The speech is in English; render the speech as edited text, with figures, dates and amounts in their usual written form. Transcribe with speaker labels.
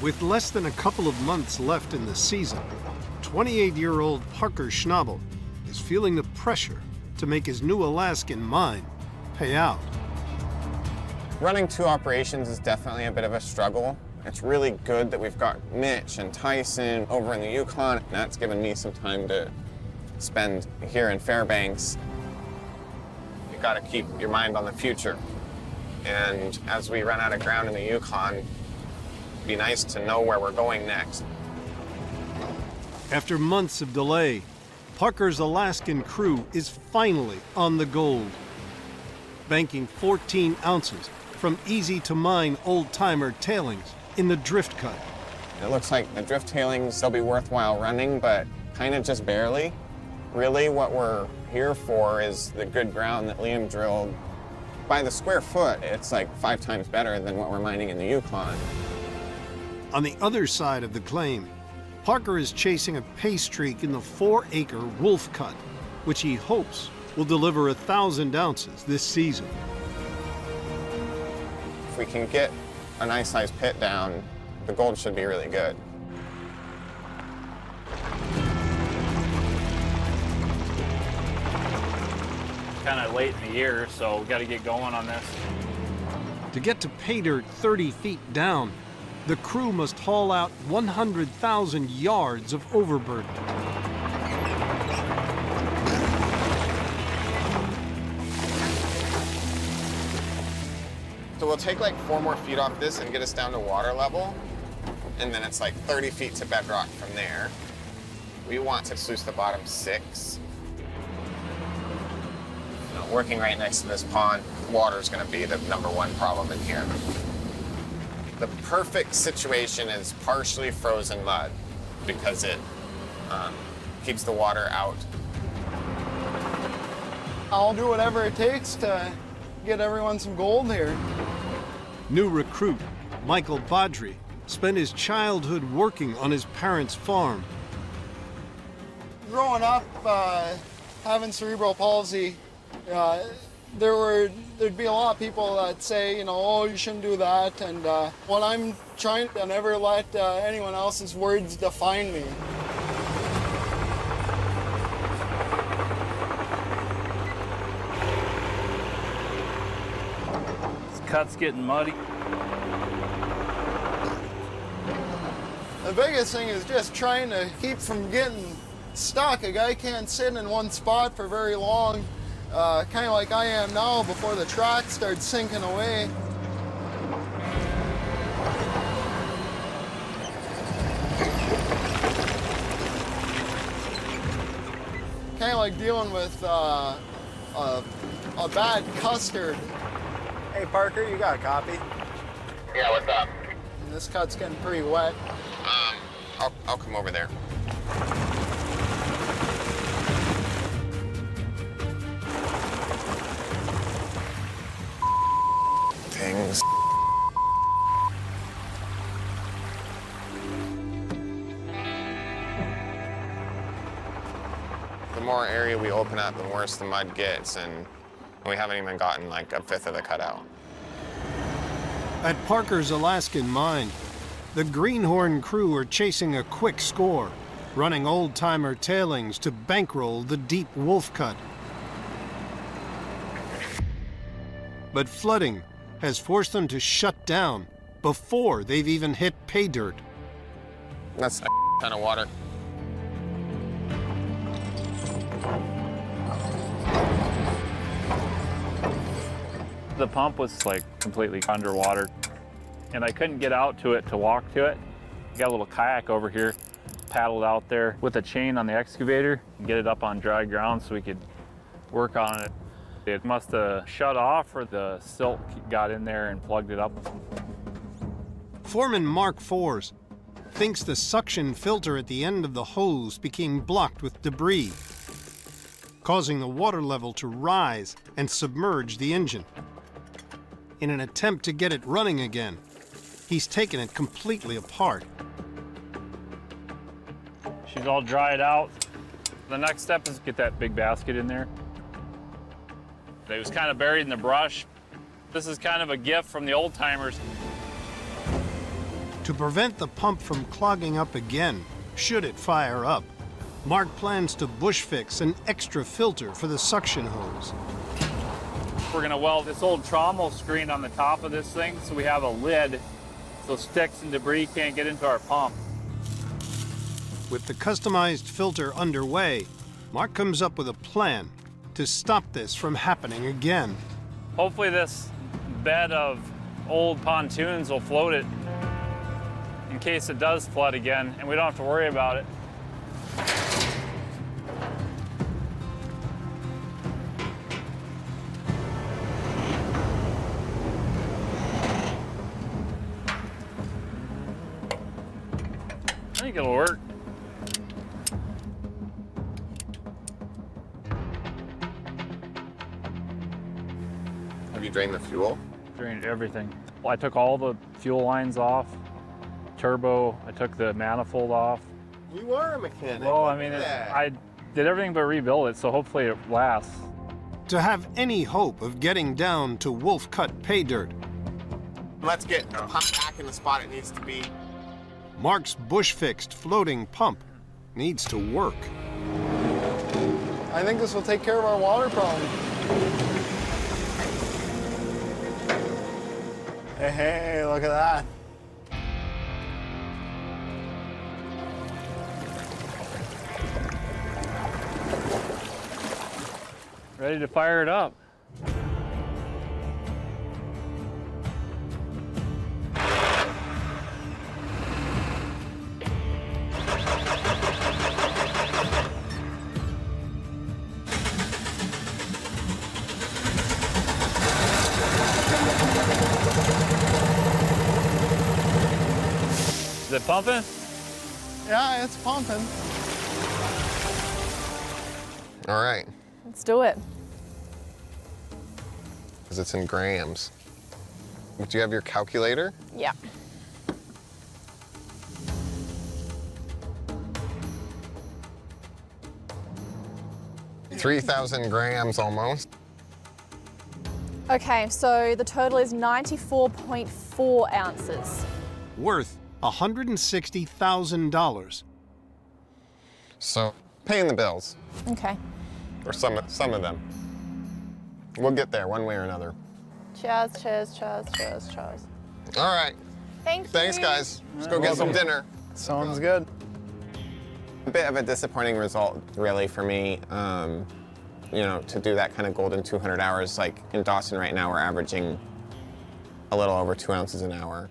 Speaker 1: With less than a couple of months left in the season, 28-year-old Parker Schnabel is feeling the pressure to make his new Alaskan mine pay out.
Speaker 2: Running 2 operations is definitely a bit of a struggle. It's really good that we've got Mitch and Tyson over in the Yukon, and that's given me some time to spend here in Fairbanks. You've got to keep your mind on the future. And as we run out of ground in the Yukon, it'd be nice to know where we're going next.
Speaker 1: After months of delay, Parker's Alaskan crew is finally on the gold, banking 14 ounces from easy-to-mine old-timer tailings in the drift cut.
Speaker 2: It looks like the drift tailings, they'll be worthwhile running, but kind of just barely. Really, what we're here for is the good ground that Liam drilled. By the square foot, it's like 5 times better than what we're mining in the Yukon.
Speaker 1: On the other side of the claim, Parker is chasing a pay streak in the 4-acre Wolf Cut, which he hopes will deliver 1,000 ounces this season.
Speaker 2: If we can get a nice sized pit down, the gold should be really good.
Speaker 3: Kind of late in the year, so we got to get going on this.
Speaker 1: To get to pay dirt 30 feet down, the crew must haul out 100,000 yards of overburden.
Speaker 2: So we'll take like 4 more feet off this and get us down to water level. And then it's like 30 feet to bedrock from there. We want to sluice the bottom 6. Working right next to this pond, water is going to be the #1 problem in here. The perfect situation is partially frozen mud because it keeps the water out.
Speaker 4: I'll do whatever it takes to get everyone some gold here.
Speaker 1: New recruit Michael Badri spent his childhood working on his parents' farm.
Speaker 4: Growing up, having cerebral palsy, there'd be a lot of people that say, you know, oh, you shouldn't do that. And what I'm trying to never let anyone else's words define me.
Speaker 3: This cut's getting muddy.
Speaker 4: The biggest thing is just trying to keep from getting stuck. A guy can't sit in one spot for very long. Kind of like I am now before the track starts sinking away. Kind of like dealing with a bad custard.
Speaker 5: Hey Parker, you got a copy?
Speaker 2: Yeah, what's up?
Speaker 4: And this cut's getting pretty wet.
Speaker 2: I'll come over there. Things. The more area we open up, the worse the mud gets, and we haven't even gotten like 1/5 of the cut out.
Speaker 1: At Parker's Alaskan mine, the Greenhorn crew are chasing a quick score, running old-timer tailings to bankroll the deep Wolf Cut. But flooding has forced them to shut down before they've even hit pay dirt.
Speaker 2: That's a ton of water.
Speaker 3: The pump was like completely underwater, and I couldn't get out to it to walk to it. Got a little kayak over here, paddled out there with a chain on the excavator and get it up on dry ground so we could work on it. It must have shut off, or the silt got in there and plugged it up.
Speaker 1: Foreman Mark Fors thinks the suction filter at the end of the hose became blocked with debris, causing the water level to rise and submerge the engine. In an attempt to get it running again, he's taken it completely apart.
Speaker 3: She's all dried out. The next step is get that big basket in there. It was kind of buried in the brush. This is kind of a gift from the old timers.
Speaker 1: To prevent the pump from clogging up again, should it fire up, Mark plans to bush fix an extra filter for the suction hose.
Speaker 3: We're gonna weld this old trommel screen on the top of this thing so we have a lid so sticks and debris can't get into our pump.
Speaker 1: With the customized filter underway, Mark comes up with a plan to stop this from happening again.
Speaker 3: Hopefully this bed of old pontoons will float it in case it does flood again and we don't have to worry about it. I think it'll work.
Speaker 2: Have you drained the fuel?
Speaker 3: Drained everything. I took all the fuel lines off, turbo, I took the manifold off.
Speaker 2: You are a mechanic.
Speaker 3: Well, I mean, I did everything but rebuild it, so hopefully it lasts.
Speaker 1: To have any hope of getting down to wolf-cut pay dirt,
Speaker 2: Let's get the pump back in the spot it needs to be.
Speaker 1: Mark's bush-fixed floating pump needs to work.
Speaker 4: I think this will take care of our water problem. Hey, look at that.
Speaker 3: Ready to fire it up. Is it pumping?
Speaker 4: Yeah, it's pumping.
Speaker 2: All right,
Speaker 6: Let's do it.
Speaker 2: because it's in grams. Do you have your calculator?
Speaker 6: Yeah.
Speaker 2: $3,000 grams almost.
Speaker 6: Okay, so the total is 94.4 ounces.
Speaker 1: Worth $160,000.
Speaker 2: So paying the bills,
Speaker 6: Okay.
Speaker 2: or some of them. We'll get there one way or another.
Speaker 6: Cheers, cheers, cheers, cheers, cheers.
Speaker 2: All right,
Speaker 6: Thank you.
Speaker 2: thanks guys. Let's go get some dinner.
Speaker 4: Sounds good.
Speaker 2: A bit of a disappointing result, really, for me. You know, to do that kind of golden 200 hours, like in Dawson right now, we're averaging a little over 2 ounces an hour.